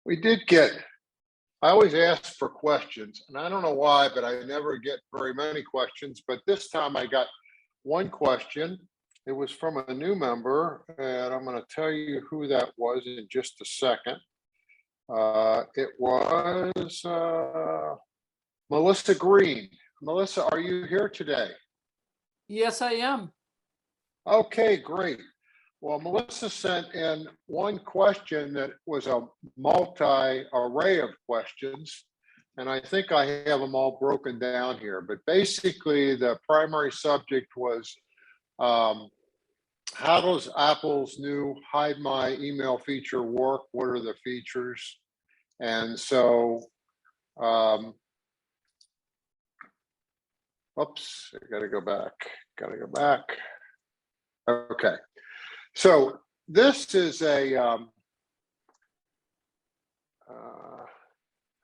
We did get, I always ask for questions, and I don't know why, but I never get very many questions. But this time I got one question. It was from a new member, and I'm going to tell you who that was in just a second. It was Melissa Green. Melissa, are you here today? Yes, I am. Okay, great. Well, Melissa sent in one question that was a multi-array of questions, and I think I have them all broken down here. But basically, the primary subject was how does Apple's new Hide My Email feature work? What are the features? And so, oops, I gotta go back. Okay. So this is a,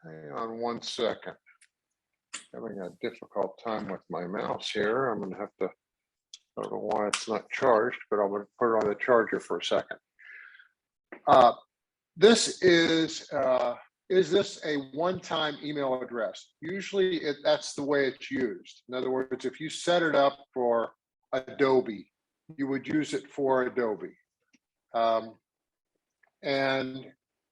hang on one second. Having a difficult time with my mouse here. I'm gonna have to, I don't know why it's not charged, but I'm gonna put it on the charger for a second. This is this a one-time email address? Usually that's the way it's used. In other words, if you set it up for Adobe, you would use it for Adobe. And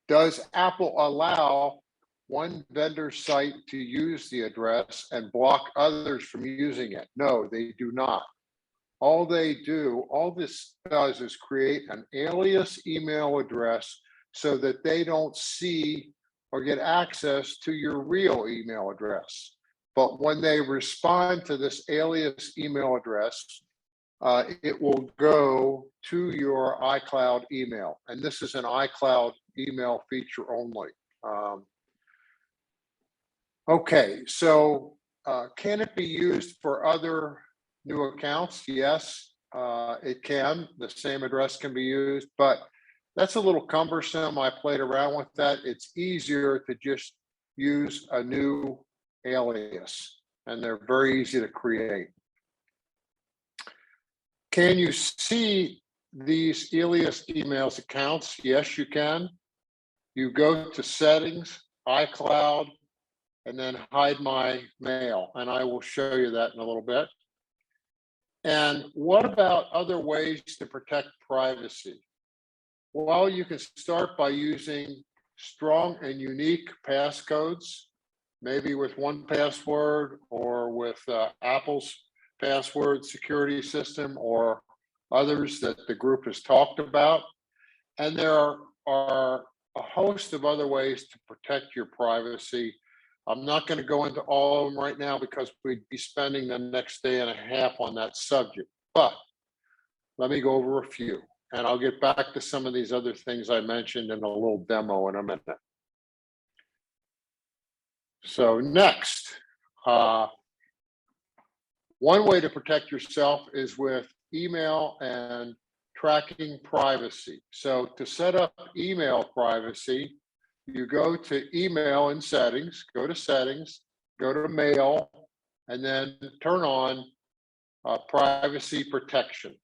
does Apple allow one vendor site to use the address and block others from using it? No, they do not. All this does is create an alias email address so that they don't see or get access to your real email address. But when they respond to this alias email address, it will go to your iCloud email. And this is an iCloud email feature only. Okay, so can it be used for other new accounts? Yes, it can. The same address can be used, but that's a little cumbersome. I played around with that. It's easier to just use a new alias, and they're very easy to create. Can you see these alias emails accounts? Yes, you can. You go to settings, iCloud, and then hide my mail. And I will show you that in a little bit. And what about other ways to protect privacy? Well, you can start by using strong and unique passcodes, maybe with 1Password or with Apple's password security system or others that the group has talked about. And there are a host of other ways to protect your privacy. I'm not going to go into all of them right now because we'd be spending the next day and a half on that subject, but let me go over a few, and I'll get back to some of these other things I mentioned in a little demo in a minute. So next, one way to protect yourself is with email and tracking privacy. So to set up email privacy, you go to email in settings, go to mail, and then turn on privacy protection.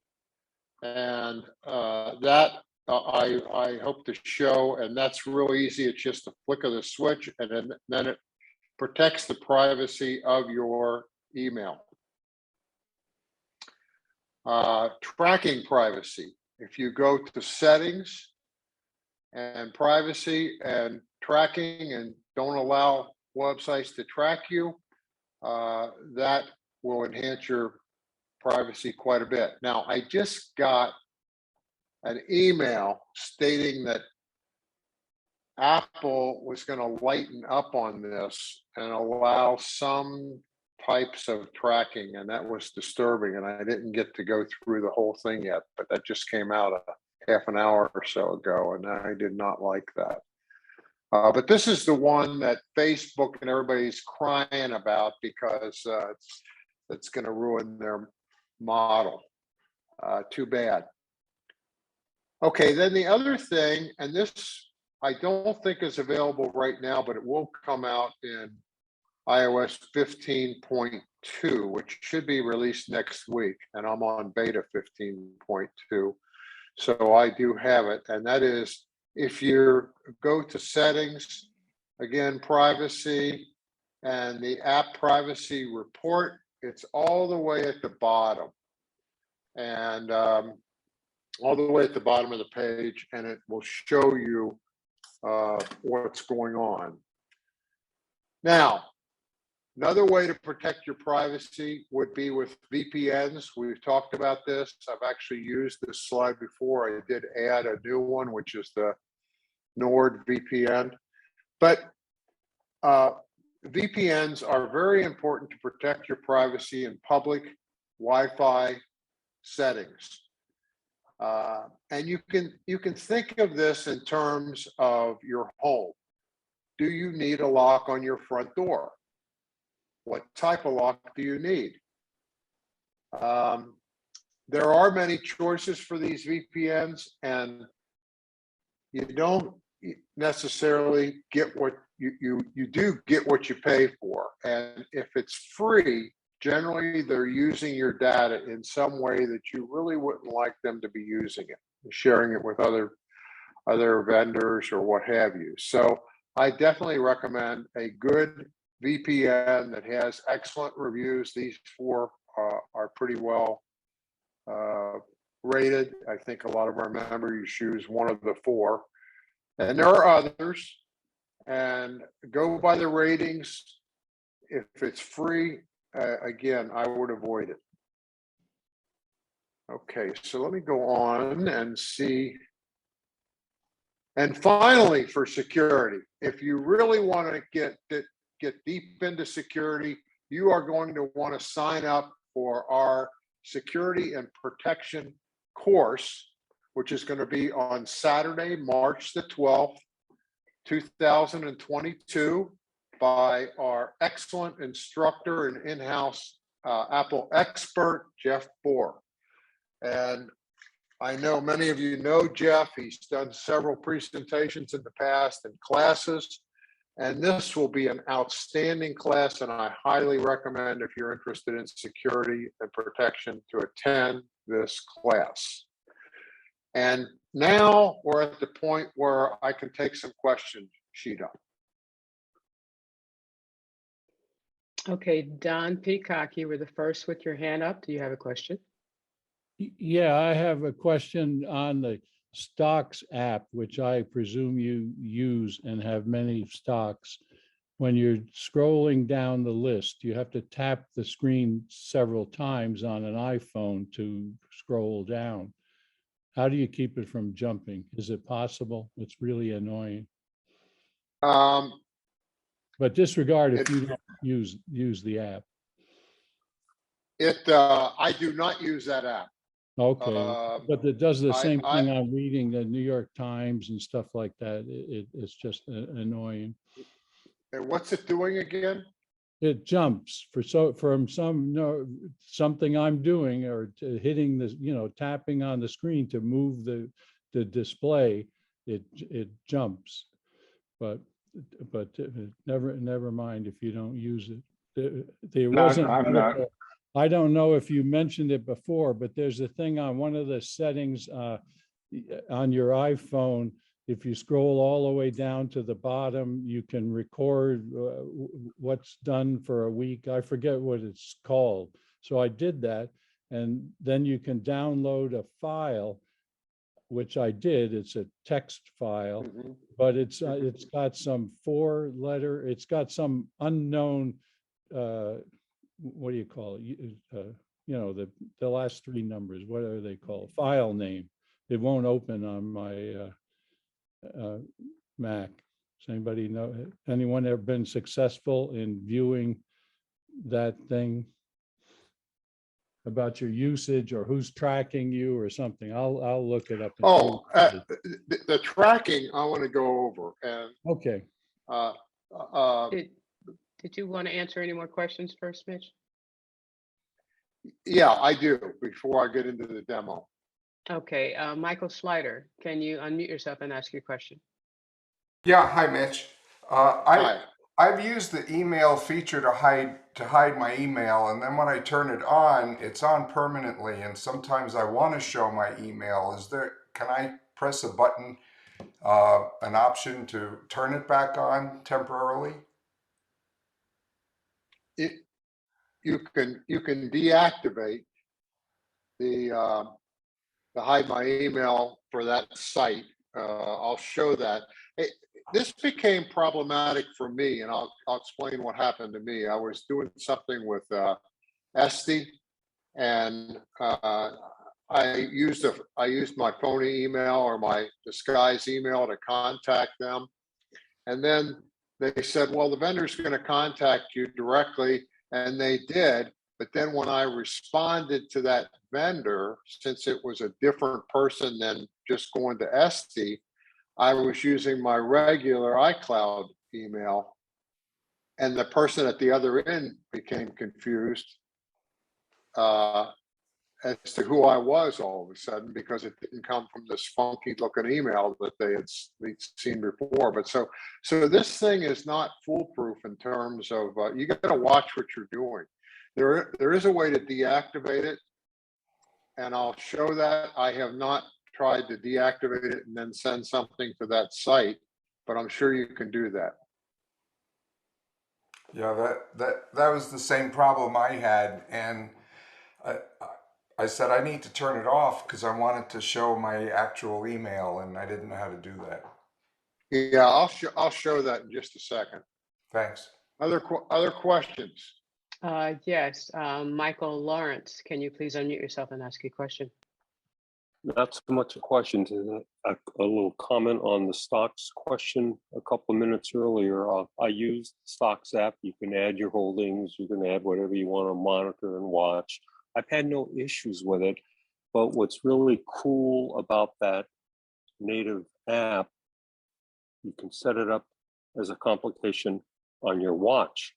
And that I hope to show, and that's real easy. It's just a flick of the switch, and then it protects the privacy of your email. Tracking privacy. If you go to settings and privacy and tracking and don't allow websites to track you, that will enhance your privacy quite a bit. Now, I just got an email stating that Apple was going to lighten up on this and allow some types of tracking, and that was disturbing. And I didn't get to go through the whole thing yet, but that just came out a half an hour or so ago, and I did not like that. But this is the one that Facebook and everybody's crying about because it's going to ruin their model. Too bad. Okay, then the other thing, and this I don't think is available right now, but it will come out in iOS 15.2, which should be released next week. And I'm on beta 15.2. So I do have it. And that is if you go to settings, again, privacy and the app privacy report, it's all the way at the bottom. And all the way at the bottom of the page, and it will show you what's going on. Now, another way to protect your privacy would be with VPNs. We've talked about this. I've actually used this slide before. I did add a new one, which is the NordVPN. But VPNs are very important to protect your privacy in public Wi-Fi settings. And you can think of this in terms of your home. Do you need a lock on your front door? What type of lock do you need? There are many choices for these VPNs, and you don't necessarily get what you do get what you pay for. And if it's free, generally they're using your data in some way that you really wouldn't like them to be using it, sharing it with other vendors or what have you. So I definitely recommend a good VPN that has excellent reviews. These four are pretty well rated. I think a lot of our members use one of the four, and there are others, and go by the ratings. If it's free, again, I would avoid it. Okay, so let me go on and see. And finally, for security, if you really want to get deep into security, you are going to want to sign up for our security and protection course, which is going to be on Saturday, March the 12th, 2022. By our excellent instructor and in-house Apple expert, Jeff Bohr. And I know many of you know Jeff. He's done several presentations in the past and classes. And this will be an outstanding class, and I highly recommend, if you're interested in security and protection, to attend this class. And now we're at the point where I can take some questions, Sheeta. Okay, Don Peacock, you were the first with your hand up. Do you have a question? Yeah, I have a question on the stocks app, which I presume you use and have many stocks. When you're scrolling down the list, you have to tap the screen several times on an iPhone to scroll down. How do you keep it from jumping? Is it possible? It's really annoying. But disregard if you don't use the app. I do not use that app. Okay, but it does the same thing on reading the New York Times and stuff like that. It's just annoying. And what's it doing again? It jumps from something I'm doing or hitting the tapping on the screen to move the display. It jumps, but never mind if you don't use it. There wasn't. I'm not. I don't know if you mentioned it before, but there's a thing on one of the settings on your iPhone. If you scroll all the way down to the bottom, you can record what's done for a week. I forget what it's called. So I did that. And then you can download a file, which I did. It's a text file, but it's got some it's got some unknown, what do you call it? The last three numbers, what are they called? File name. It won't open on my Mac. Does anybody know? Anyone ever been successful in viewing that thing about your usage or who's tracking you or something? I'll look it up. The tracking I want to go over. And okay. Did you want to answer any more questions first, Mitch? Yeah, I do, before I get into the demo. Okay, Michael Slider, can you unmute yourself and ask your question? Yeah, hi, Mitch. I've used the email feature to hide my email, and then when I turn it on, it's on permanently. And sometimes I want to show my email. Can I press a button an option to turn it back on temporarily? You can deactivate the hide my email for that site. I'll show that. This became problematic for me, and I'll explain what happened to me. I was doing something with Esty, and I used my phony email or my disguised email to contact them, and then they said, "Well, the vendor's going to contact you directly," and they did. But then when I responded to that vendor, since it was a different person than just going to Esty, I was using my regular iCloud email, and the person at the other end became confused as to who I was all of a sudden, because it didn't come from this funky looking email that they'd seen before. But so this thing is not foolproof in terms of you got to watch what you're doing. There is a way to deactivate it, and I'll show that. I have not tried to deactivate it and then send something to that site, but I'm sure you can do that. Yeah, that was the same problem I had, and I said I need to turn it off because I wanted to show my actual email, and I didn't know how to do that. Yeah, I'll show that in just a second. Thanks. Other questions? Yes, Michael Lawrence, can you please unmute yourself and ask your question? Not so much a question, to a little comment on the stocks question a couple of minutes earlier. I used the stocks app. You can add your holdings. You can add whatever you want to monitor and watch. I've had no issues with it. But what's really cool about that native app, you can set it up as a complication on your watch.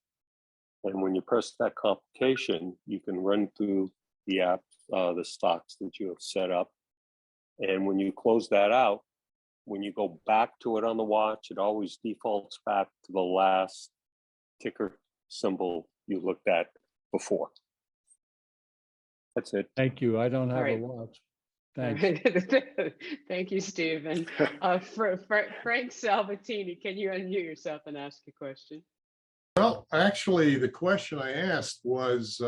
And when you press that complication, you can run through the app, the stocks that you have set up. And when you close that out, when you go back to it on the watch, it always defaults back to the last ticker symbol you looked at before. That's it. Thank you. I don't have right. a watch. Thanks. Thank you, Stephen. Frank Salvatini, can you unmute yourself and ask a question? Well, actually, the question I asked was,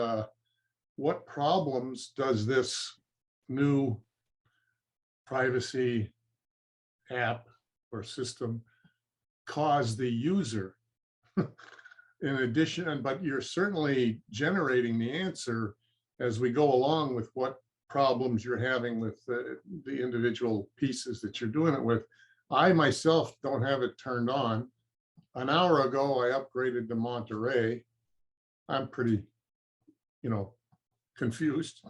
what problems does this new privacy app or system cause the user? In addition, but you're certainly generating the answer as we go along with what problems you're having with the individual pieces that you're doing it with. I myself don't have it turned on. An hour ago, I upgraded to Monterey. I'm pretty, confused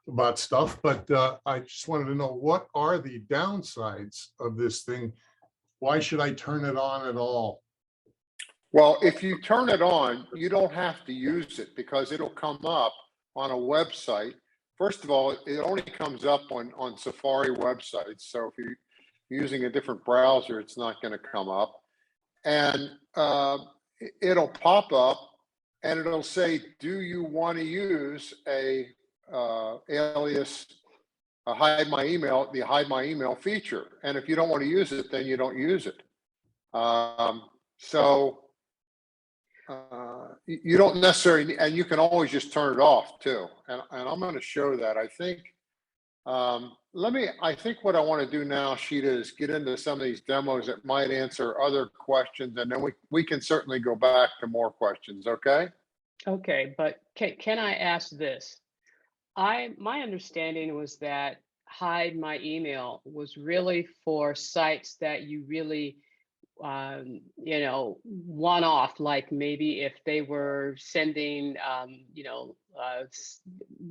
about stuff, but I just wanted to know, what are the downsides of this thing? Why should I turn it on at all? Well, if you turn it on, you don't have to use it because it'll come up on a website. First of all, it only comes up on Safari websites. So if you're using a different browser, it's not going to come up. And it'll pop up and it'll say, do you want to use a alias, hide my email, the hide my email feature? And if you don't want to use it, then you don't use it. You don't necessarily, and you can always just turn it off too. And I'm going to show that. I think, I think what I want to do now, Sheeta, is get into some of these demos that might answer other questions, and then we can certainly go back to more questions. Okay. Okay, but can I ask this? My understanding was that hide my email was really for sites that you really one off, like maybe if they were sending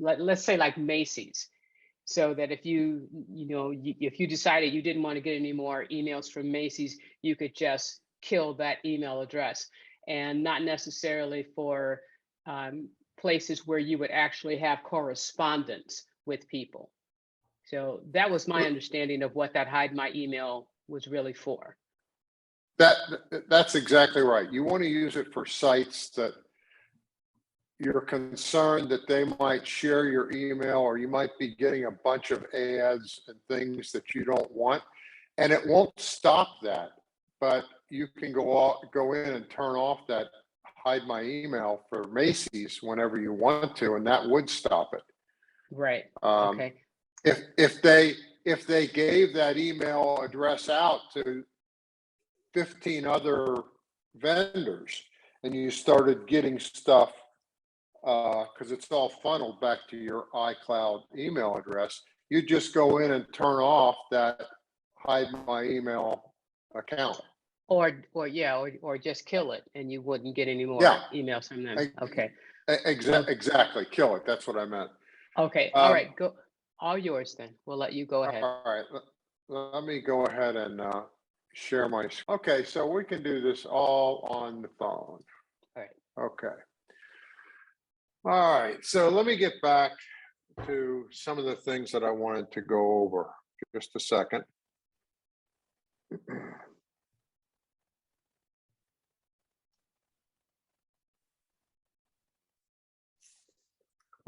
let's say like Macy's, so that if if you decided you didn't want to get any more emails from Macy's, you could just kill that email address, and not necessarily for places where you would actually have correspondence with people. So that was my understanding of what that hide my email was really for. That's exactly right. You want to use it for sites that you're concerned that they might share your email, or you might be getting a bunch of ads and things that you don't want. And it won't stop that, but you can go in and turn off that hide my email for Macy's whenever you want to, and that would stop it. Right. Um, Okay. If they gave that email address out to 15 other vendors and you started getting stuff, because it's all funneled back to your iCloud email address, you just go in and turn off that hide my email account. Or just kill it and you wouldn't get any more Yeah. emails from them. I- Okay. Exactly. Kill it. That's what I meant. Okay. All right. Go. All yours then. We'll let you go ahead. All right. Let me go ahead and share my. Okay. So we can do this all on the phone. All right. Okay. All right. So let me get back to some of the things that I wanted to go over. Just a second.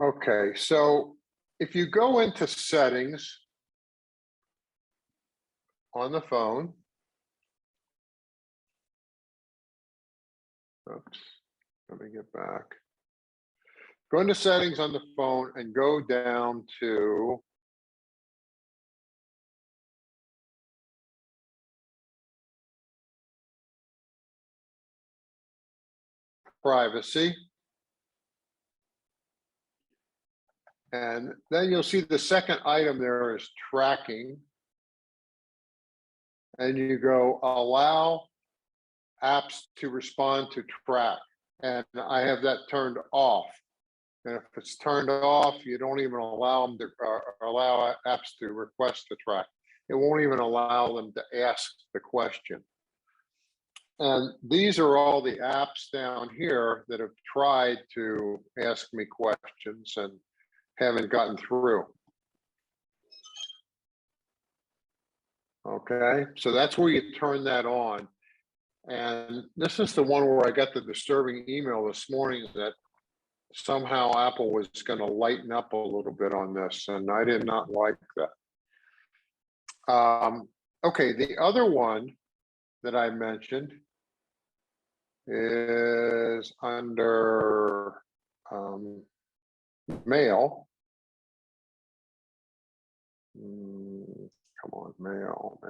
Okay, so if you go into settings on the phone, oops, let me get back. Go into settings on the phone and go down to privacy. And then you'll see the second item there is tracking. And you go allow apps to respond to track. And I have that turned off. And if it's turned off, you don't even allow them to allow apps to request to track. It won't even allow them to ask the question. And these are all the apps down here that have tried to ask me questions and haven't gotten through. Okay, so that's where you turn that on. And this is the one where I got the disturbing email this morning that somehow Apple was going to lighten up a little bit on this, and I did not like that. Okay, the other one that I mentioned is under mail. Come on, mail.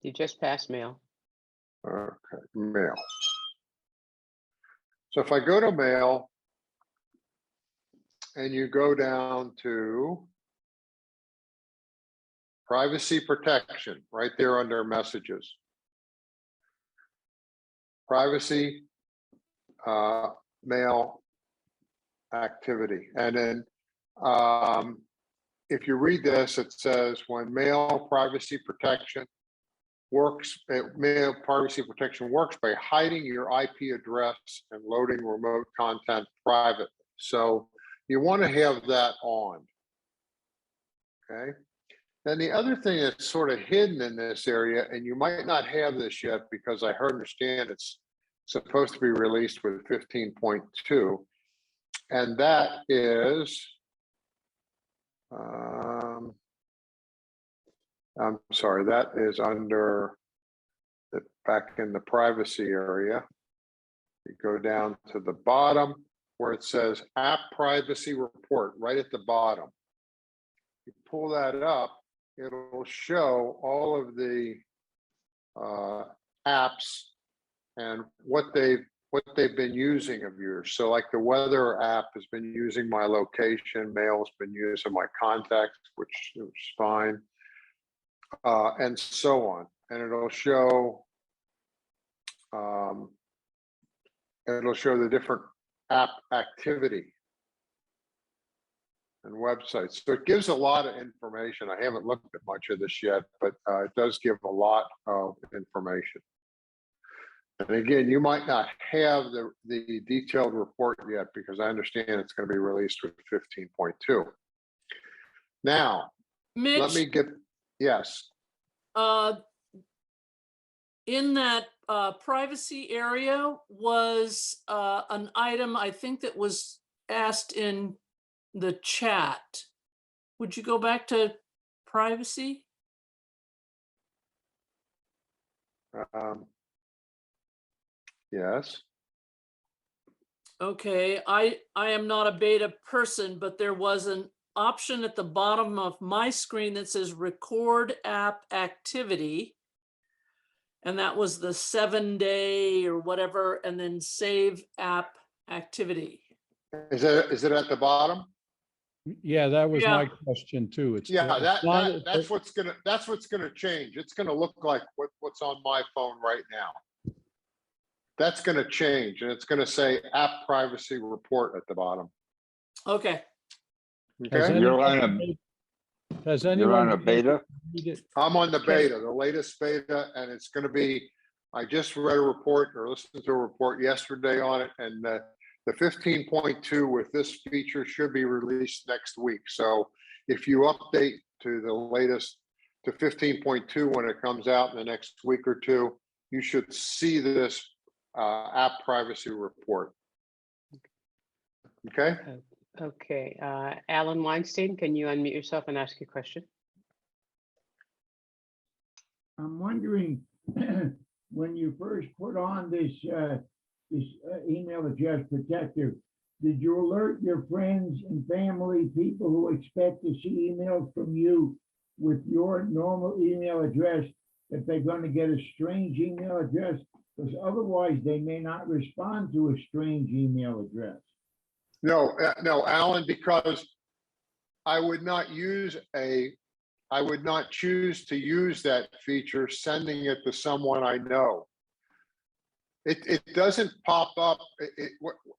You just passed mail. Okay, mail. So if I go to mail and you go down to privacy protection, right there under messages. Privacy, mail activity. And then if you read this, it says when mail privacy protection works, mail privacy protection works by hiding your IP address and loading remote content privately. So you want to have that on. Okay. Then the other thing that's sort of hidden in this area, and you might not have this yet because I understand it's supposed to be released with 15.2, and that is, I'm sorry, that is under the back in the privacy area. You go down to the bottom where it says App Privacy Report, right at the bottom. You pull that up, it'll show all of the apps and what they've been using of yours. So like the weather app has been using my location, mail's been using my contacts, which is fine, and so on. And it'll show the different app activity and websites. So it gives a lot of information. I haven't looked at much of this yet, but it does give a lot of information. And again, you might not have the detailed report yet because I understand it's going to be released with 15.2. Now, Mitch, let me get, yes. in that privacy area was an item I think that was asked in the chat. Would you go back to privacy? Yes. Okay, I am not a beta person, but there was an option at the bottom of my screen that says record app activity. And that was the 7-day or whatever, and then save app activity. Is it at the bottom? Yeah, that was my Yeah. question too. It's Yeah, it's not- that's what's gonna change. It's gonna look like what's on my phone right now. That's gonna change, and it's gonna say app privacy report at the bottom. Okay, Has Okay, You're anyone on a, made- Has you're anyone? on a beta? made it? I'm on the Okay. beta, the latest beta, and it's gonna be, I just read a report or listened to a report yesterday on it, and the 15.2 with this feature should be released next week. So if you update to the latest, to 15.2 when it comes out in the next week or two, you should see this app privacy report. Okay, Okay, Alan Weinstein, can you unmute yourself and ask your question? I'm wondering, when you first put on this email address protector, did you alert your friends and family, people who expect to see emails from you with your normal email address, that they're going to get a strange email address? Because otherwise they may not respond to a strange email address. no, Alan, because I would not choose to use that feature, sending it to someone I know. It doesn't pop up.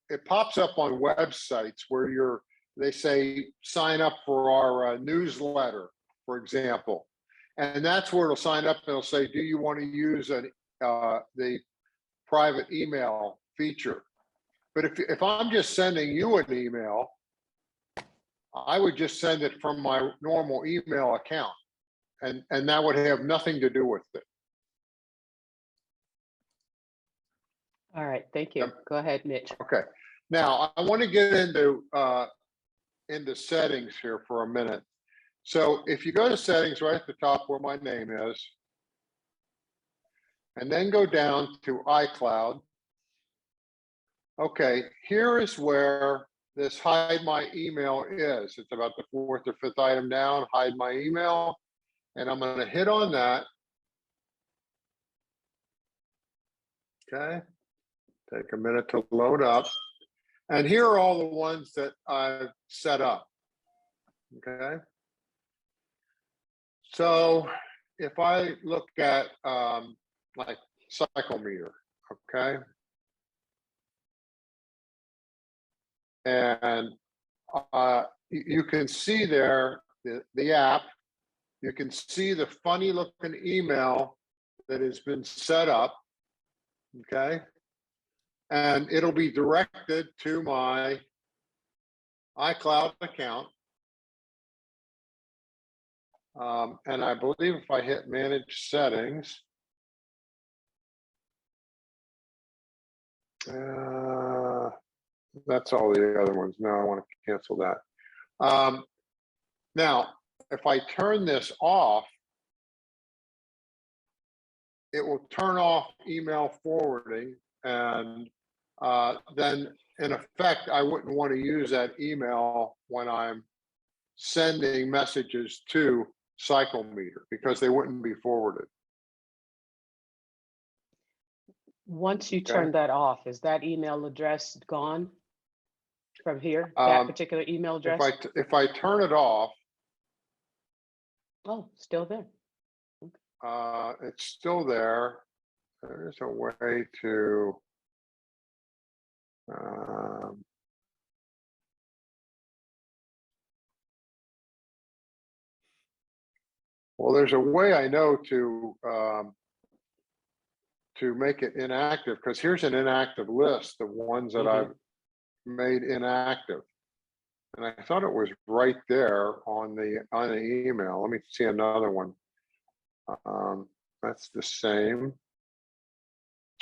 It pops up on websites where they say sign up for our newsletter, for example, and that's where it'll sign up and it'll say, do you want to use the private email feature? But if I'm just sending you an email, I would just send it from my normal email account, and that would have nothing to do with it. All right, thank you. Go ahead, Mitch. Okay, now I want to get into settings here for a minute. So if you go to settings right at the top where my name is, and then go down to iCloud. Okay, here is where this hide my email is. It's about the 4th or 5th item down, hide my email. And I'm going to hit on that. Okay, take a minute to load up. And here are all the ones that I've set up. Okay. So if I look at like cycle meter, okay. And you can see there the app. You can see the funny looking email that has been set up, okay? And it'll be directed to my iCloud account. And I believe if I hit manage settings, that's all the other ones. No, I want to cancel that. Now, if I turn this off, it will turn off email forwarding, and then in effect, I wouldn't want to use that email when I'm sending messages to cycle meter because they wouldn't be forwarded. Once you turn that off, is that email address gone from here? That particular email address? If I turn it off, oh, still there. it's still there. There's a way to well, there's a way I know to make it inactive, because here's an inactive list of ones that I've made inactive. And I thought it was right there on the email. Let me see another one. That's the same.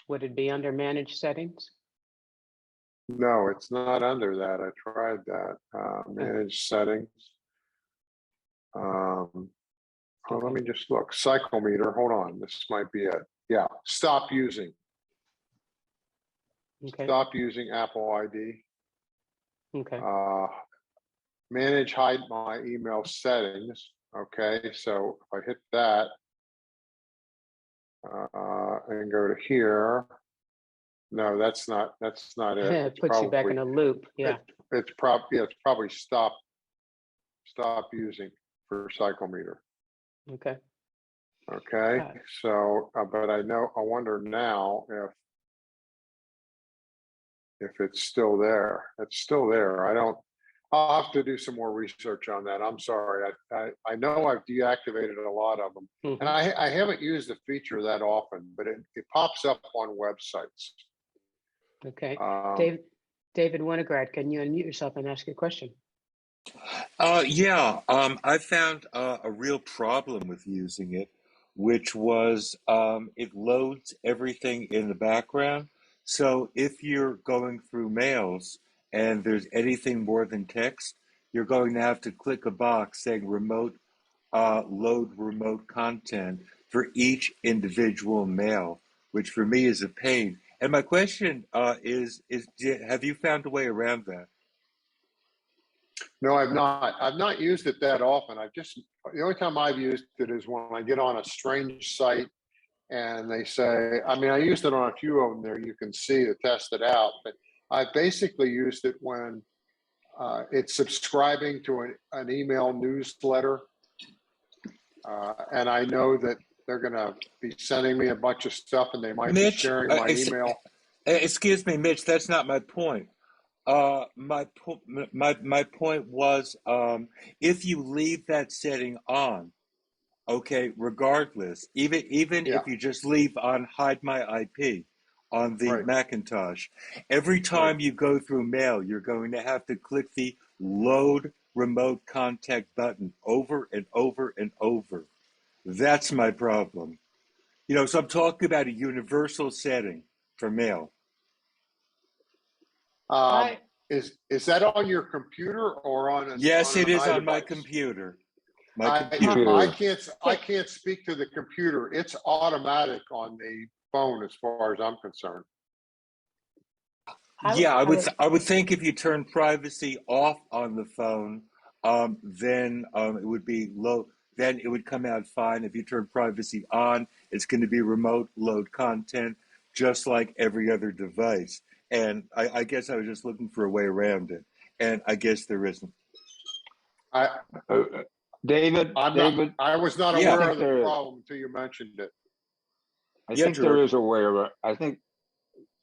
Would it be under manage settings? No, it's not under that. I tried that. Manage settings. Oh, let me just look. Cycle meter. Hold on. This might be it. Yeah. Stop using. Okay, Stop using Apple ID. okay, Manage hide my email settings. Okay, so if I hit that and go to here, no, that's not it. it It's puts you back in a loop, yeah. It's probably stop using for cycle meter. Okay, Okay, Got it. so but I wonder now if it's still there. It's still there. I'll have to do some more research on that. I'm sorry. I know I've deactivated a lot of them, Mhm. and I haven't used the feature that often, but it pops up on websites. Okay. Um, David Winograd, can you unmute yourself and ask your question? Yeah, I found a real problem with using it, which was it loads everything in the background. So if you're going through mails and there's anything more than text, you're going to have to click a box saying load remote content for each individual mail, which for me is a pain. And my question is, have you found a way around that? no, I've not. I've not used it that often. The only time I've used it is when I get on a strange site and they say, I mean, I used it on a few of them there. You can see to test it out, but I basically used it when it's subscribing to an email newsletter. And I know that they're going to be sending me a bunch of stuff and they might be Mitch, sharing my email. excuse me, Mitch, that's not my point. My point was, if you leave that setting on, okay, regardless, even Yeah, if you just leave on hide my IP on the right. Macintosh, every Right. time you go through mail, you're going to have to click the load remote contact button over and over and over. That's my problem. So I'm talking about a universal setting for mail. I Is that on your computer or on Yes, an it is on my iDevice? computer. I can't speak to the computer. It's automatic on the phone as far as I'm concerned. Yeah, I would think if you turn privacy off on the phone, then it would be low. Then it would come out fine. If you turn privacy on, it's going to be remote load content, just like every other device. And I guess I was just looking for a way around it, and I guess there isn't. David, I was not Yeah. aware of the problem until you mentioned it. I Yeah, think there George. is a way of it. I think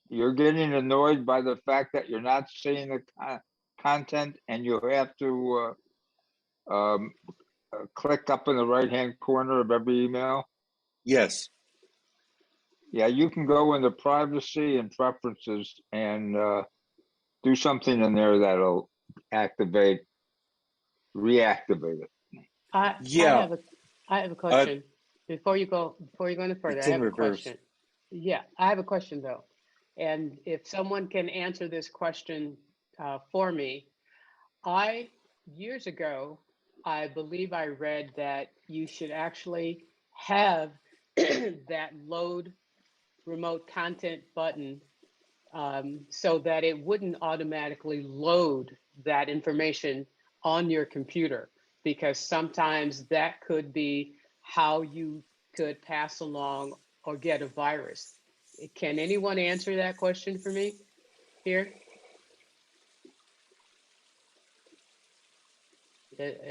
you're getting annoyed by the fact that you're not seeing the content and you have to click up in the right-hand corner of every email. Yes. Yeah, you can go into privacy and preferences and do something in there that'll reactivate it. Yeah. I have a question. Before you go any further, It's I in have a reverse. question. Yeah, I have a question though. And if someone can answer this question for me, years ago, I believe I read that you should actually have that load remote content button so that it wouldn't automatically load that information on your computer, because sometimes that could be how you could pass along or get a virus. Can anyone answer that question for me here?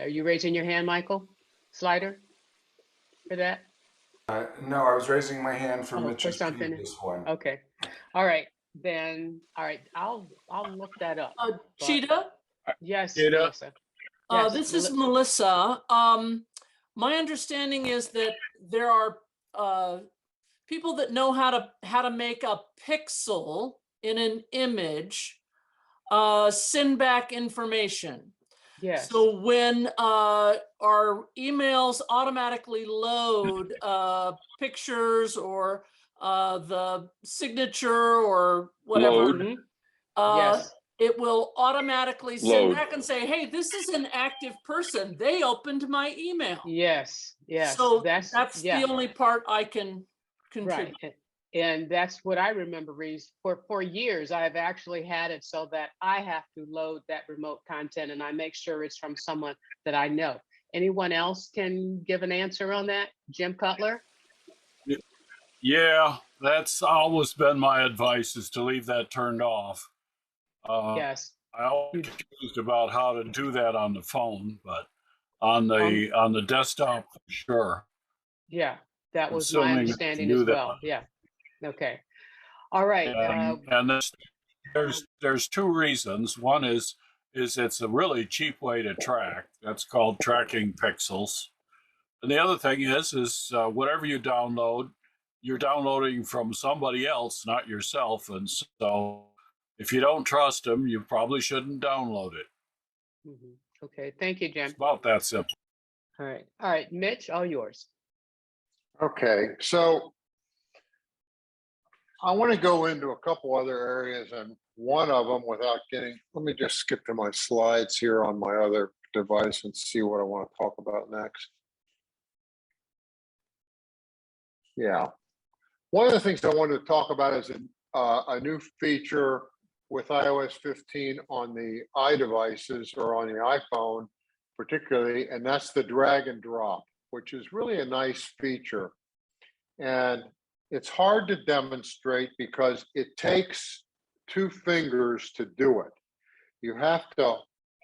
Are you raising your hand, Michael Slider, for that? No, I was raising my hand for Mitch's for something. previous one. Okay. All right. Then, all right. I'll look that up. but- Cheetah, Yes, Cheetah? Melissa. Yes, this is Melissa. My understanding is that there are people that know how to make a pixel in an image send back information. Yes. So when our emails automatically load pictures or the signature or whatever, Load. Yes. it will automatically send Load. back and say, hey, this is an active person. They opened my email. Yes. Yes. So That's yeah. the only part I can contribute. Right. And that's what I remember, Reese. For years, I've actually had it so that I have to load that remote content and I make sure it's from someone that I know. Anyone else can give an answer on that? Jim Cutler? Yeah, that's always been my advice, is to leave that turned off. Yes. I always get confused about how to do that on the phone, but on the desktop, for sure. Yeah, that was my Assuming that you understanding do as that. well. Yeah. Okay. All right. And there's two reasons. One is it's a really cheap way to track. That's called tracking pixels. And the other thing is whatever you download, you're downloading from somebody else, not yourself. And so if you don't trust them, you probably shouldn't download it. mhm. Okay. Thank you, Jim. It's about that simple. All right. All right. Mitch, all yours. Okay, so I want to go into a couple other areas, and one of them, without getting, let me just skip to my slides here on my other device and see what I want to talk about next. Yeah. One of the things I wanted to talk about is a new feature with iOS 15 on the iDevices or on the iPhone particularly, and that's the drag and drop, which is really a nice feature. And it's hard to demonstrate because it takes two fingers to do it. You have to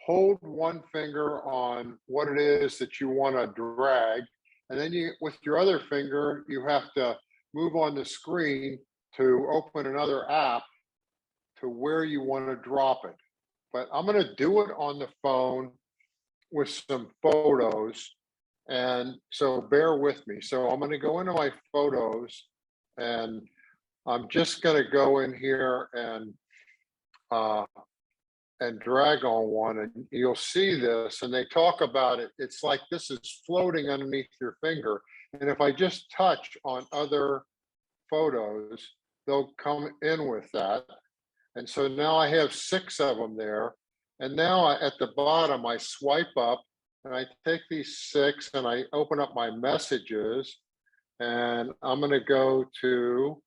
hold one finger on what it is that you want to drag, and then you, with your other finger, you have to move on the screen to open another app to where you want to drop it. But I'm going to do it on the phone with some photos. And so bear with me. So I'm going to go into my photos, and I'm just going to go in here and drag on one, and you'll see this. And they talk about it. It's like this is floating underneath your finger. And if I just touch on other photos, they'll come in with that. And so now I have 6 of them there. And now at the bottom, I swipe up and I take these 6 and I open up my messages, and I'm going to go to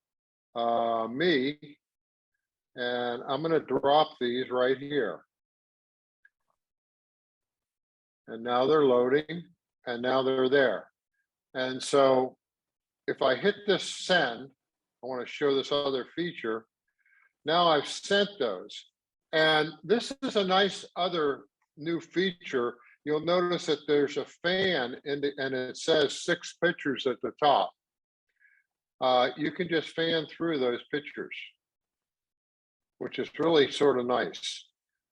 me, and I'm going to drop these right here. And now they're loading, and now they're there. And so if I hit this send, I want to show this other feature. Now I've sent those. And this is a nice other new feature. You'll notice that there's a fan and it says 6 pictures at the top. You can just fan through those pictures, which is really sort of nice.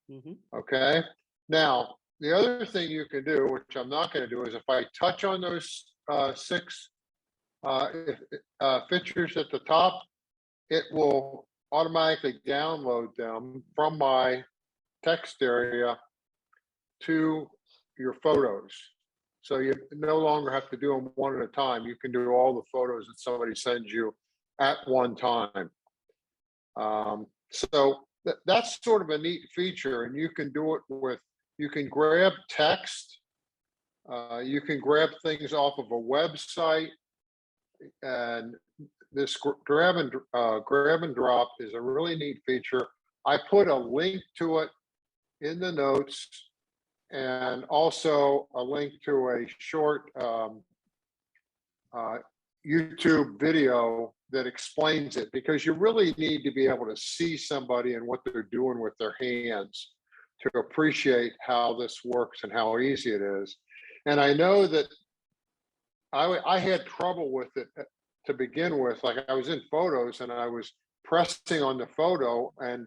Mhm. Okay. Now, the other thing you can do, which I'm not going to do, is if I touch on those 6 pictures at the top, it will automatically download them from my text area to your photos. So you no longer have to do them one at a time. You can do all the photos that somebody sends you at one time. So that's sort of a neat feature, and you can do it with, you can grab text, you can grab things off of a website, and this grab and drop is a really neat feature. I put a link to it in the notes, and also a link to a short YouTube video that explains it, because you really need to be able to see somebody and what they're doing with their hands to appreciate how this works and how easy it is. And I know that I had trouble with it to begin with. Like, I was in photos and I was pressing on the photo and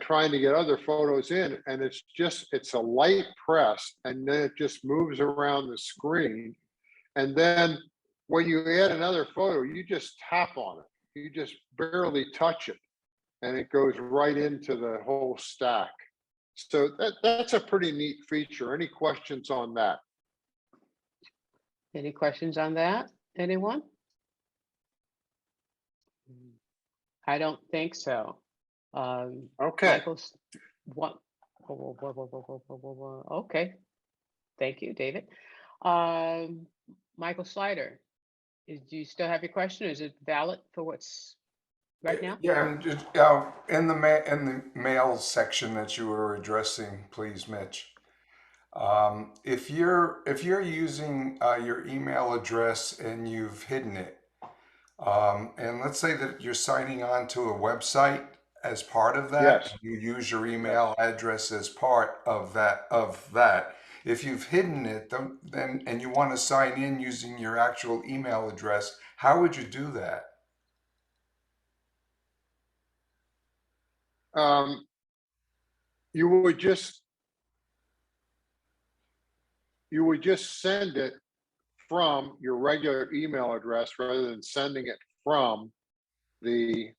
trying to get other photos in, and it's a light press, and then it just moves around the screen. And then when you add another photo, you just tap on it. You just barely touch it, and it goes right into the whole stack. So that's a pretty neat feature. Any questions on that? Any questions on that? Anyone? I don't think so. Okay. Michael's, what? Okay, thank you, David. Michael Slider, do you still have your question? Is it valid for what's right now? Yeah, I'm just in the mail section that you were addressing, please, Mitch. If you're using your email address and you've hidden it, and let's say that you're signing on to a website as part of that, Yes. and you use your email address as part of that. If you've hidden it, then and you want to sign in using your actual email address, how would you do that? You would just send it from your regular email address rather than sending it from the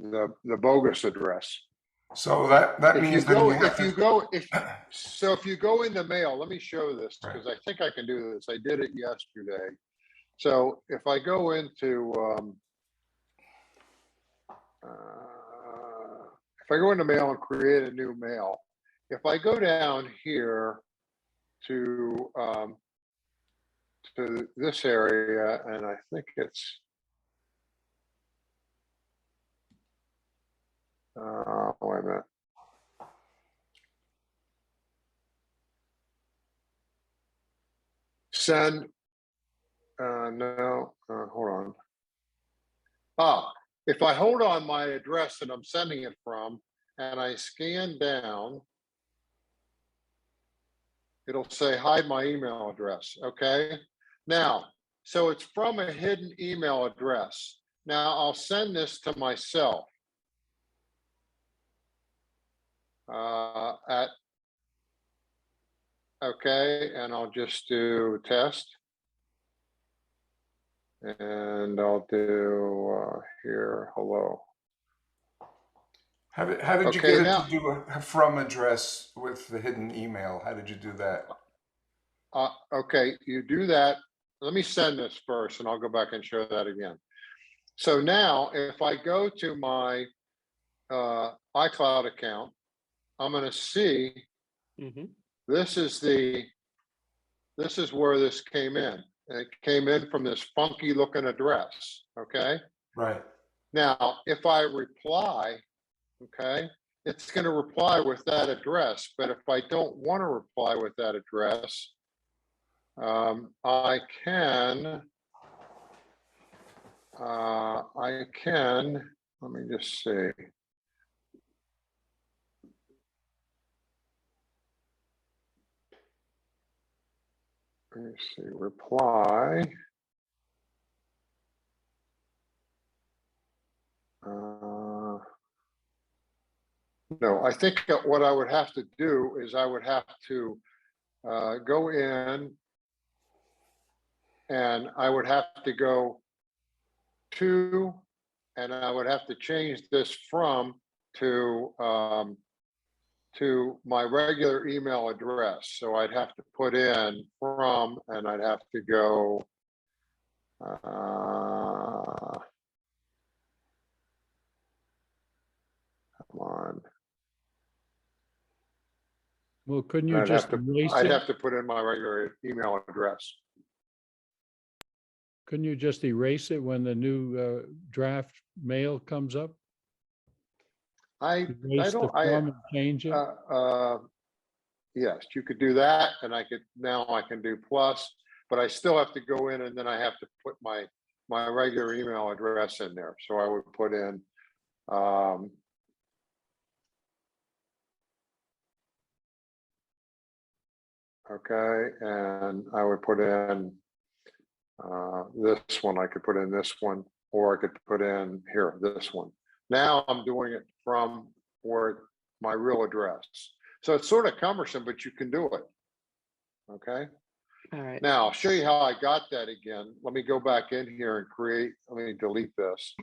the bogus address. So that If you means then go, you have if you to, go, if you go in the mail, let me show this because I think I can do this. I did it yesterday. So if I go into, if I go into mail and create a new mail, if I go down here to this area, and I think it's, wait a minute. Send, no, hold on. If I hold on my address that I'm sending it from and I scan down, it'll say hide my email address, okay? Now, so it's from a hidden email address. Now I'll send this to myself okay, and I'll just do test. And I'll do here, hello. how did you Okay, get it now, to do a from address with the hidden email? How did you do that? okay, you do that. Let me send this first and I'll go back and show that again. So now if I go to my iCloud account, I'm going to see this is where this came in. And it came in from this funky looking address. Okay. Right. Now, if I reply, okay, it's going to reply with that address. But if I don't want to reply with that address, I can, let me just see. Let me see, reply. No, I think that what I would have to do is I would have to go in and I would have to go to, and I would have to change this from to my regular email address. So I'd have to put in from, and I'd have to go, come on. Well, couldn't you just erase I'd it? have to put in my regular email address. Couldn't you just erase it when the new draft mail comes up? Erase the from and change it? Yes, you could do that, and I can do plus, but I still have to go in and then I have to put my regular email address in there. So I would put in okay, and I would put in this one. I could put in this one, or I could put in here this one. Now I'm doing it from my real address. So it's sort of cumbersome, but you can do it. Okay. All right. Now I'll show you how I got that again. Let me go back in here and let me delete this.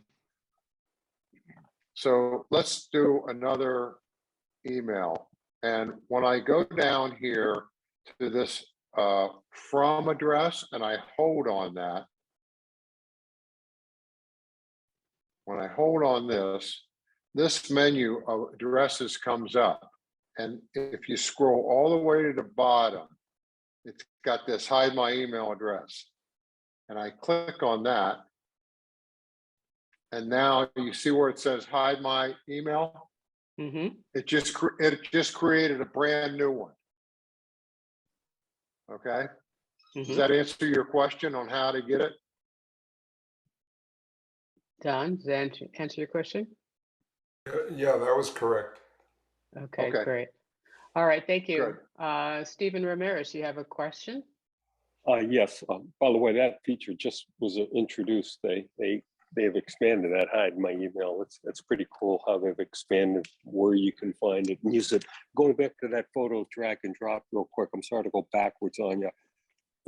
So let's do another email. And when I go down here to this from address and I hold on that, when I hold on this menu of addresses comes up. And if you scroll all the way to the bottom, it's got this hide my email address. And I click on that. And now you see where it says hide my email. Mm-hmm. It just created a brand new one. Okay. Does that answer your question on how to get it? Don, does that answer your question? Yeah, that was correct. Okay, Okay. great. All right, thank you. Good. Stephen Ramirez, you have a question? Yes. By the way, that feature just was introduced. They've expanded that hide my email. It's pretty cool how they've expanded where you can find it and use it. Going back to that photo drag and drop real quick. I'm sorry to go backwards on you.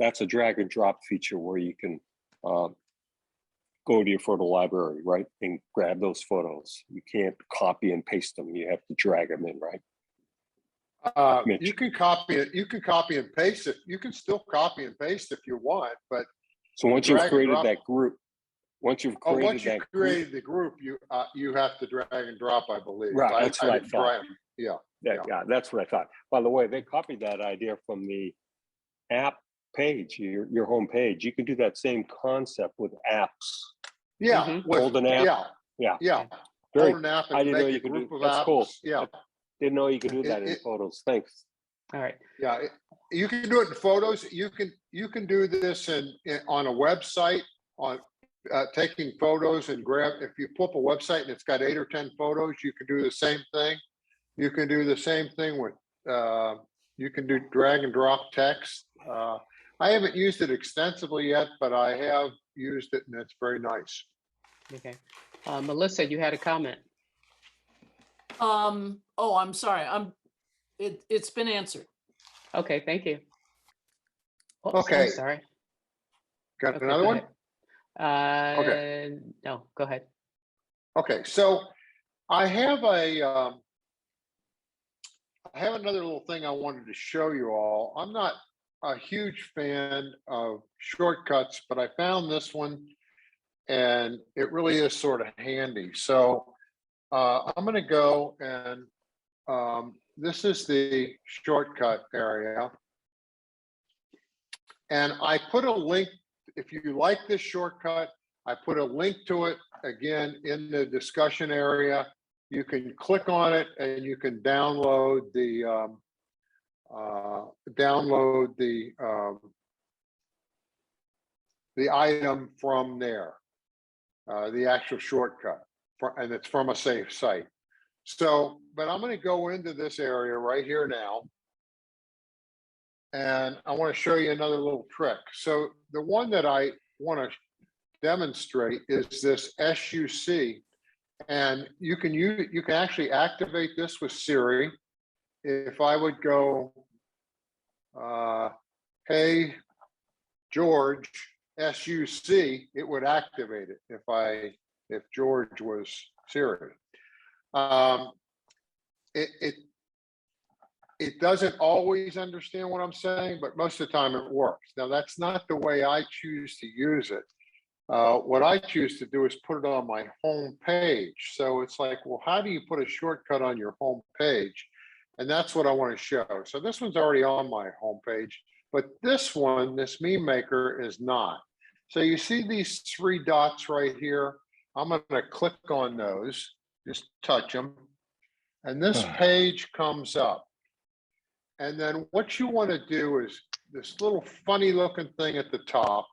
That's a drag and drop feature where you can go to your photo library, right, and grab those photos. You can't copy and paste them. You have to drag them in, right? Mitch. You can copy it. You can copy and paste it. You can still copy and paste if you want, but So once you've drag and created drop- that group, once you've created once you that group, created the group, you have to drag and drop, I believe. Right, that's what I didn't thought. try 'em. Yeah. yeah, that's what I thought. By the way, they copied that idea from the app page, your home page. You can do that same concept with apps. Yeah. Mhm. with- Hold an app. Yeah. Yeah. Yeah. Very, Hold an app I and didn't know make you a could do. group of That's apps. cool. Yeah. Didn't know you could do that in It- photos. Thanks. All right. Yeah. You can do it in photos. You can do this on a website on taking photos and if you pull up a website and it's got 8 or 10 photos, you can do the same thing. You can do the same thing with, you can do drag and drop text. I haven't used it extensively yet, but I have used it and it's very nice. Okay. Melissa, you had a comment. Oh, I'm sorry. It's been answered. Okay, thank you. Oh, Okay. I'm sorry. Got Okay, another go one? ahead. No, go ahead. Okay, so I have another little thing I wanted to show you all. I'm not a huge fan of shortcuts, but I found this one and it really is sort of handy. So I'm going to go and this is the shortcut area. And I put a link, if you like this shortcut, I put a link to it again in the discussion area. You can click on it and you can download the item from there, the actual shortcut, and it's from a safe site. So, but I'm going to go into this area right here now. And I want to show you another little trick. So the one that I want to demonstrate is this SUC. And you can actually activate this with Siri. If I would go, hey, George, SUC, it would activate it if George was Siri. It doesn't always understand what I'm saying, but most of the time it works. Now, that's not the way I choose to use it. What I choose to do is put it on my home page. So it's like, well, how do you put a shortcut on your home page? And that's what I want to show. So this one's already on my home page, but this one, this meme maker, is not. So you see these 3 dots right here. I'm going to click on those, just touch them. And this page comes up. And then what you want to do is this little funny looking thing at the top,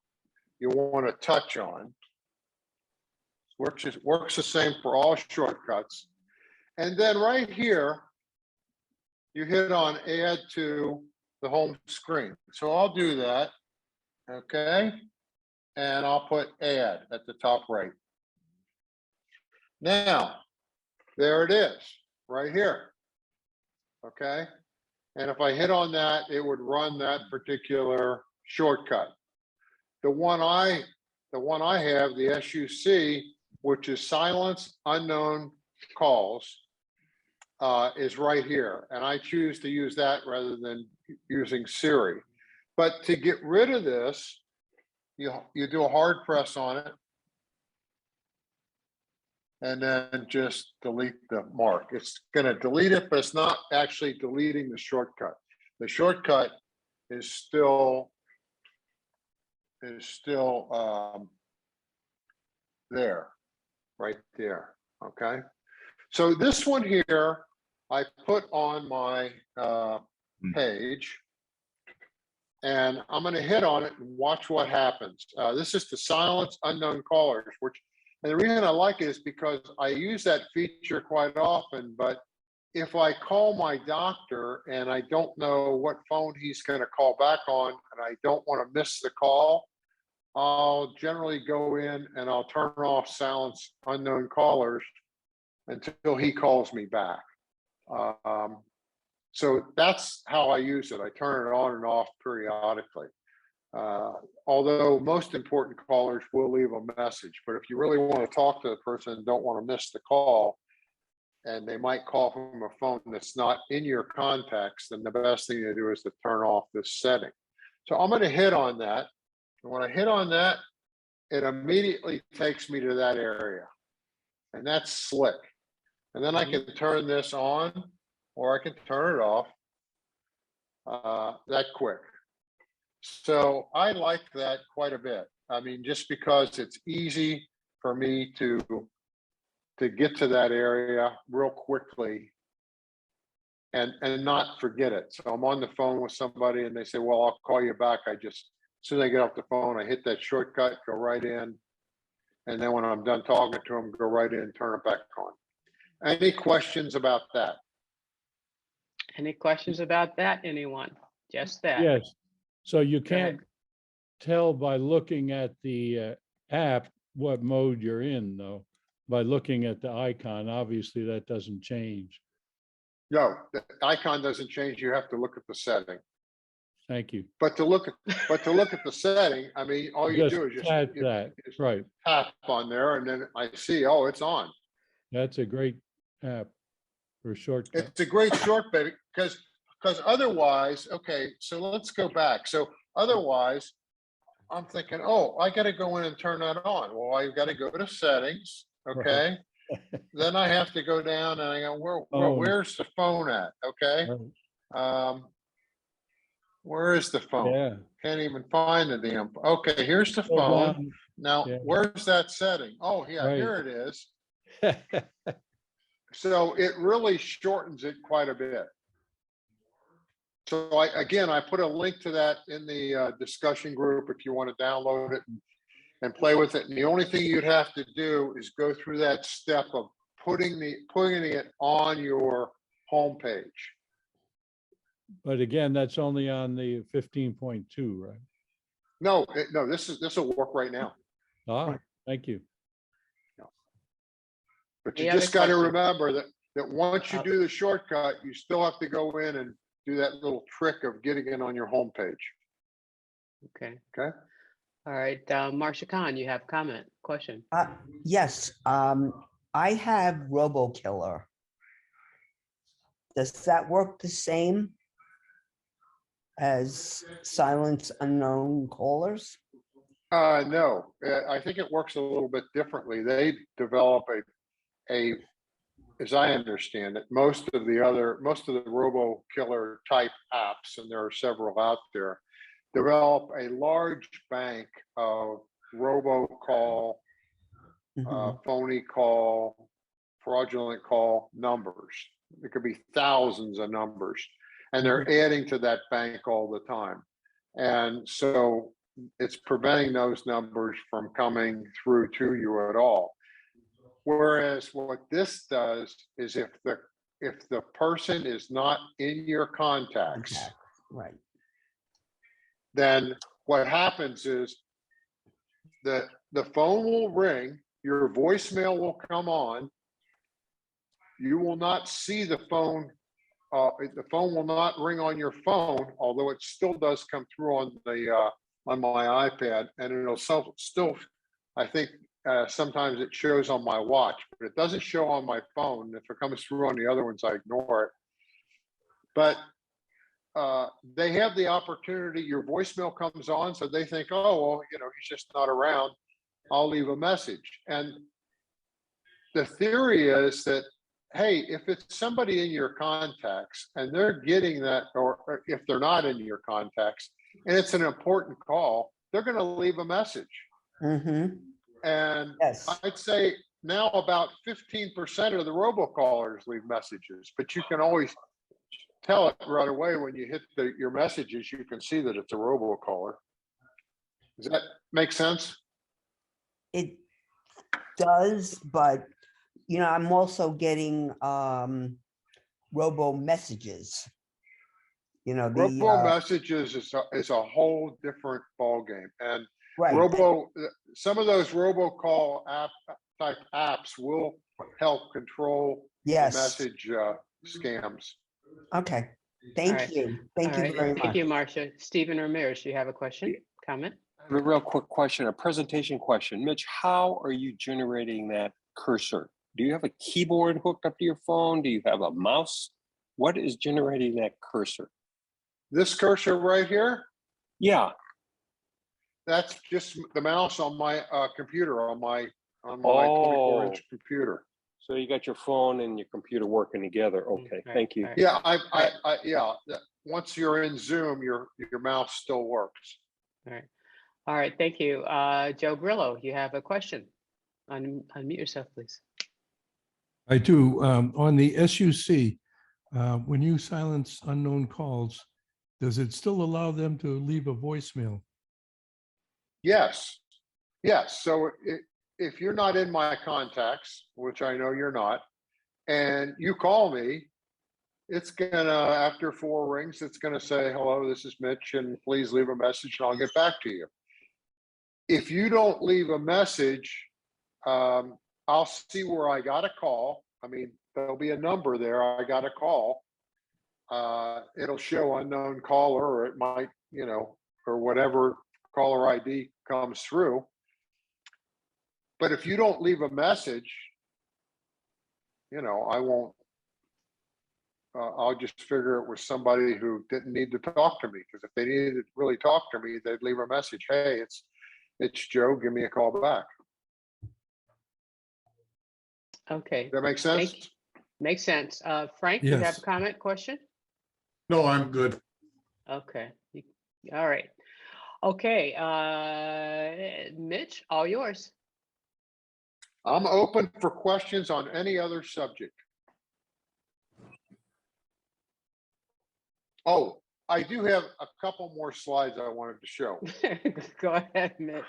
you want to touch on. Works the same for all shortcuts. And then right here, you hit on add to the home screen. So I'll do that. Okay. And I'll put add at the top right. Now, there it is right here. Okay. And if I hit on that, it would run that particular shortcut. The one I have, the SUC, which is silence unknown calls, is right here. And I choose to use that rather than using Siri. But to get rid of this, you do a hard press on it. and then just delete the mark. It's gonna delete it, but it's not actually deleting the shortcut. The shortcut is still there, right there, okay? So this one here, I put on my page, and I'm gonna hit on it and watch what happens. This is to silence unknown callers, and the reason I like it is because I use that feature quite often, but if I call my doctor and I don't know what phone he's gonna call back on, and I don't wanna miss the call, I'll generally go in and I'll turn off silence unknown callers until he calls me back. So that's how I use it. I turn it on and off periodically. Although most important callers will leave a message, but if you really want to talk to the person and don't want to miss the call, and they might call from a phone that's not in your contacts, then the best thing to do is to turn off this setting. So I'm going to hit on that. And when I hit on that, it immediately takes me to that area. And that's slick. And then I can turn this on, or I can turn it off that quick. So I like that quite a bit. I mean, just because it's easy for me to get to that area real quickly and not forget it. So I'm on the phone with somebody and they say, well, I'll call you back. As soon as I get off the phone, I hit that shortcut, go right in. And then when I'm done talking to them, go right in and turn it back on. Any questions about that? Any questions about that, anyone? Just that? Yes. So you Go ahead. can't tell by looking at the app what mode you're in, though. By looking at the icon, obviously that doesn't change. No, the icon doesn't change. You have to look at the setting. Thank you. But to look at the setting, I mean, all you do is just tap that, right? tap on there, and then I see, oh, it's on. That's a great app for shortcut. It's a great shortcut because otherwise, okay, so let's go back. So otherwise, I'm thinking, oh, I got to go in and turn that on. Well, I've got to go to settings, okay? Then I have to go down and I go, where's the phone at? Okay. Where is the phone? Yeah. Can't even find the damn. Okay, here's the phone. Now, where's that setting? Oh, yeah, Right. here it is. So it really shortens it quite a bit. So I put a link to that in the discussion group if you want to download it and play with it. And the only thing you'd have to do is go through that step of putting it on your homepage. But again, that's only on the 15.2, right? No, this will work right now. Thank you. But you just got to remember that once you do the shortcut, you still have to go in and do that little trick of getting it on your homepage. Okay. Okay. All right, Marcia Khan, you have comment, question? Yes, I have RoboKiller. Does that work the same as silence unknown callers? No, I think it works a little bit differently. They develop as I understand it, most of the RoboKiller type apps, and there are several out there, develop a large bank of robocall, phony call, fraudulent call numbers. It could be thousands of numbers, and they're adding to that bank all the time. And so it's preventing those numbers from coming through to you at all. Whereas what this does is if the person is not in your contacts, right, then what happens is that the phone will ring, your voicemail will come on, you will not see the phone. The phone will not ring on your phone, although it still does come through on my iPad, and it'll still, I think sometimes it shows on my watch, but it doesn't show on my phone. If it comes through on the other ones, I ignore it. But they have the opportunity, your voicemail comes on, so they think, oh, well, he's just not around. I'll leave a message. And the theory is that, hey, if it's somebody in your contacts and they're getting that, or if they're not in your contacts and it's an important call, they're going to leave a message. Mm-hmm. And Yes. I'd say now about 15% of the robocallers leave messages, but you can always tell it right away when you hit your messages. You can see that it's a robocaller. Does that make sense? It does, but you know, I'm also getting robo messages. You know, the Robo messages is a whole different ballgame. And right. some of those robocall type apps will help control Yes. the message scams. Okay. All Thank right. you. Thank All you right. very Thank much. you, Marcia. Stephen Ramirez, you have a question, comment? I have a real quick question, a presentation question. Mitch, how are you generating that cursor? Do you have a keyboard hooked up to your phone? Do you have a mouse? What is generating that cursor? This cursor right here, Yeah. that's just the mouse on my computer, on my 24-inch computer. So you got your phone and your computer working together. Okay, Right, thank you. right. Yeah, yeah. Once you're in Zoom, your mouse still works. All right. All right, thank you. Joe Grillo, you have a question. Unmute yourself, please. I do. On the SUC, when you silence unknown calls, does it still allow them to leave a voicemail? Yes. Yes. So if you're not in my contacts, which I know you're not, and you call me, it's gonna, after 4 rings, it's gonna say, hello, this is Mitch, and please leave a message and I'll get back to you. If you don't leave a message, I'll see where I got a call. I mean, there'll be a number there. I got a call. It'll show unknown caller, or it might, you know, or whatever caller ID comes through. But if you don't leave a message, you know, I won't, I'll just figure it was somebody who didn't need to talk to me. Because if they needed to really talk to me, they'd leave a message. Hey, it's Joe, give me a call back. Okay. Does that make sense? Makes sense. Frank, you have Yes. a comment, question? No, I'm good. Okay. All right. Okay. Mitch, all yours. I'm open for questions on any other subject. Oh, I do have a couple more slides I wanted to show. Go ahead, Mitch.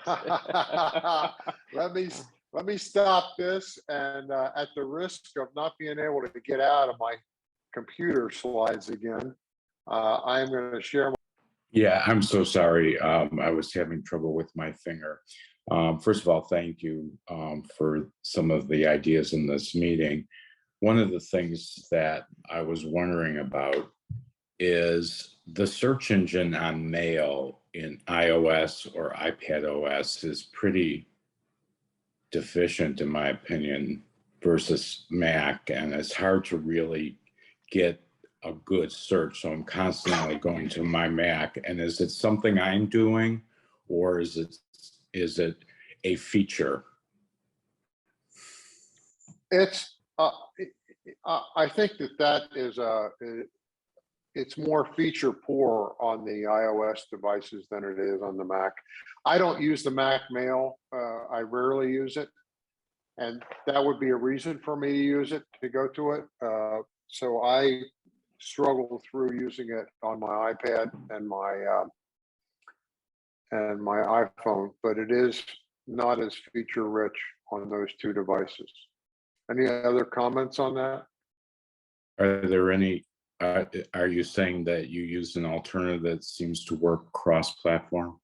Let me stop this, and at the risk of not being able to get out of my computer slides again, I am going to share. Yeah, I'm so sorry. I was having trouble with my finger. First of all, thank you for some of the ideas in this meeting. One of the things that I was wondering about is the search engine on Mail in iOS or iPad OS is pretty deficient, in my opinion, versus Mac, and it's hard to really get a good search. So I'm constantly going to my Mac. And is it something I'm doing, or is it a feature? It's I think that is it's more feature poor on the iOS devices than it is on the Mac. I don't use the Mac Mail. I rarely use it, and that would be a reason for me to use it, to go to it. So I struggle through using it on my iPad and my iPhone, but it is not as feature rich on those two devices. Any other comments on that? Are there any, are you saying that you use an alternative that seems to work cross-platform?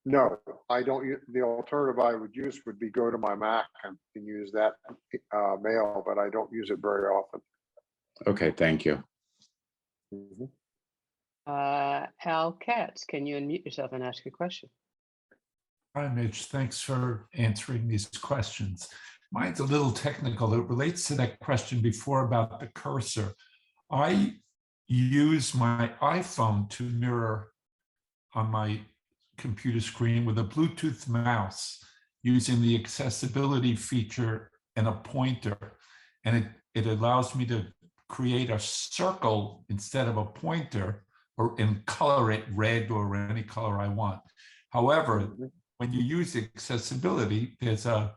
No, I don't. The alternative I would use would be go to my Mac and use that Mail, but I don't use it very often. Okay, thank you. Al Katz, can you unmute yourself and ask your question? Hi, Mitch. Thanks for answering these questions. Mine's a little technical. It relates to that question before about the cursor. I use my iPhone to mirror on my computer screen with a Bluetooth mouse using the accessibility feature and a pointer. And it allows me to create a circle instead of a pointer, and color it red or any color I want. However, when you use accessibility, there's a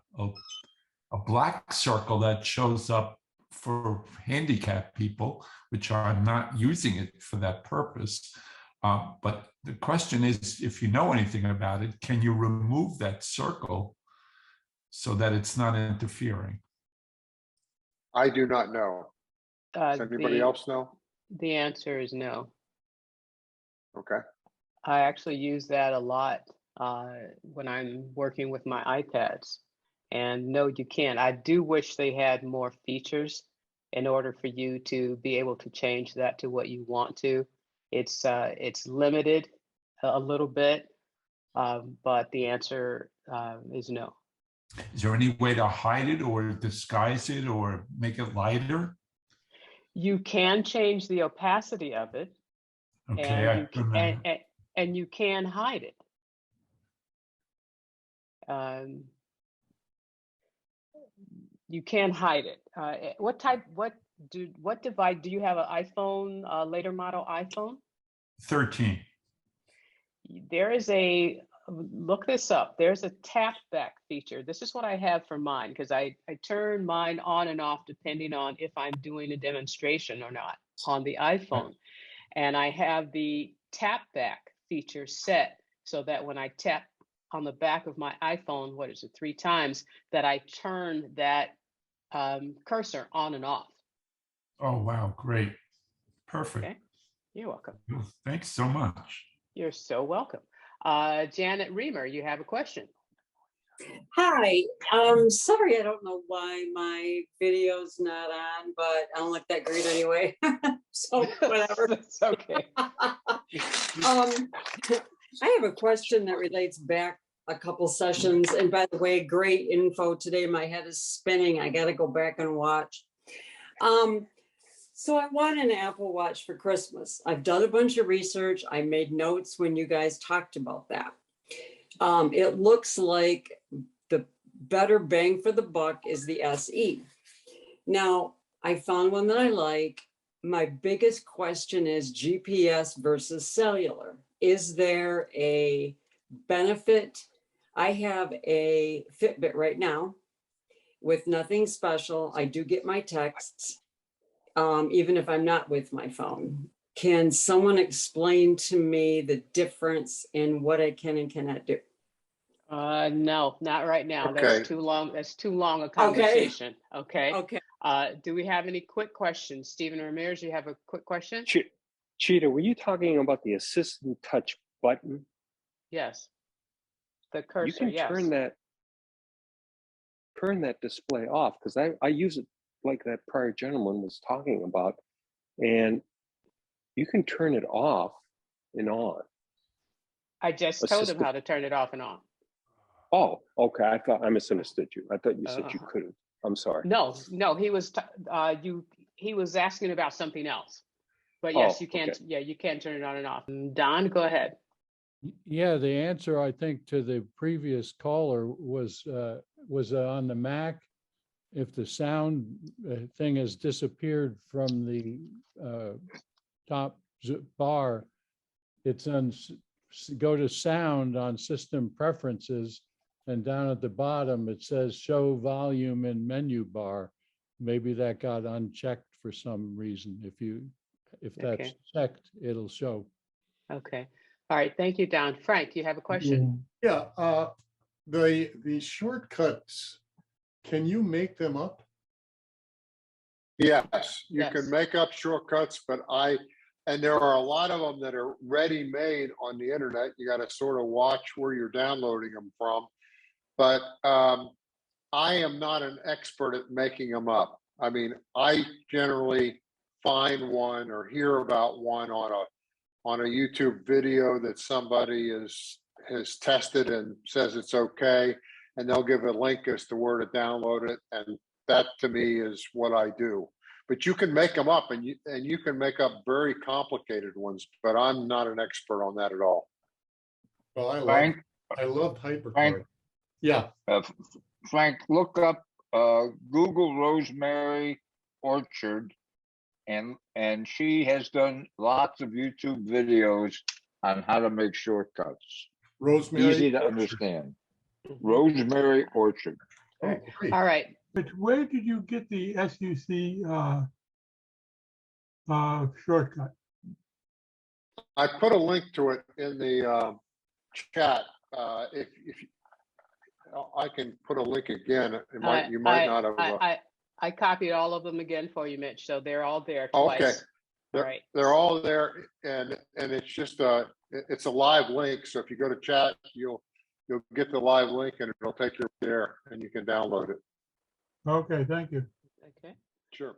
black circle that shows up for handicapped people, which are not using it for that purpose. But the question is, if you know anything about it, can you remove that circle so that it's not interfering? I do not know. Does anybody else know? The answer is no. Okay. I actually use that a lot when I'm working with my iPads. And no, you can't. I do wish they had more features in order for you to be able to change that to what you want to. It's limited a little bit, but the answer is no. Is there any way to hide it or disguise it or make it lighter? You can change the opacity of it. Okay, and you can hide it. You can hide it. What device do you have? An iPhone, later model iPhone? 13. There is look this up. There's a tap back feature. This is what I have for mine, because I turn mine on and off depending on if I'm doing a demonstration or not on the iPhone. And I have the tap back feature set so that when I tap on the back of my iPhone, 3 times, that I turn that cursor on and off. Oh, wow, great. Perfect. Okay. You're welcome. Thanks so much. You're so welcome. Janet Reamer, you have a question. Hi, sorry, I don't know why my video's not on, but I don't look that great anyway. So whatever. It's okay. I have a question that relates back a couple sessions. And by the way, great info today. My head is spinning. I got to go back and watch. So I want an Apple Watch for Christmas. I've done a bunch of research. I made notes when you guys talked about that. It looks like the better bang for the buck is the SE. Now, I found one that I like. My biggest question is GPS versus cellular. Is there a benefit? I have a Fitbit right now with nothing special. I do get my texts, even if I'm not with my phone. Can someone explain to me the difference in what I can and cannot do? No, not right now. Okay. That's too long. That's too long a conversation. Okay. Okay. Do we have any quick questions? Stephen Ramirez, you have a quick question? Cheetah, were you talking about the assistant touch button? Yes. The cursor, you can yes. turn that display off, because I use it like that prior gentleman was talking about, and you can turn it off and on. I just told him how to turn it off and on. Oh, okay. I thought I misunderstood you. I thought you said you couldn't. I'm sorry. No, he was he was asking about something else. But yes, you can. Okay. Yeah, you can turn it on and off. Don, go ahead. Yeah, the answer I think to the previous caller was on the Mac. If the sound thing has disappeared from the top bar, it's on. Go to sound on system preferences, and down at the bottom it says show volume in menu bar. Maybe that got unchecked for some reason. If that's checked, it'll show. Okay. All right. Thank you, Don. Frank, you have a question? Yeah. The shortcuts, can you make them up? Yes, you can make up shortcuts, but and there are a lot of them that are ready-made on the internet. You got to sort of watch where you're downloading them from. But I am not an expert at making them up. I mean, I generally find one or hear about one on a YouTube video that somebody has tested and says it's okay, and they'll give a link as to where to download it, and that to me is what I do. But you can make them up, and you can make up very complicated ones, but I'm not an expert on that at all. Well, I love HyperCard. Yeah. Frank, look up Google Rosemary Orchard, and she has done lots of YouTube videos on how to make shortcuts. Rosemary. Easy to Orchard. understand. Rosemary Orchard. Oh, great. All right. But where did you get the SUC shortcut? I put a link to it in the chat. If I can put a link again, you might not have. I copied all of them again for you, Mitch. So they're all there Okay, twice. All right. they're all there, and it's just it's a live link. So if you go to chat, you'll get the live link, and it'll take you there, and you can download it. Okay, thank you. Okay. Sure.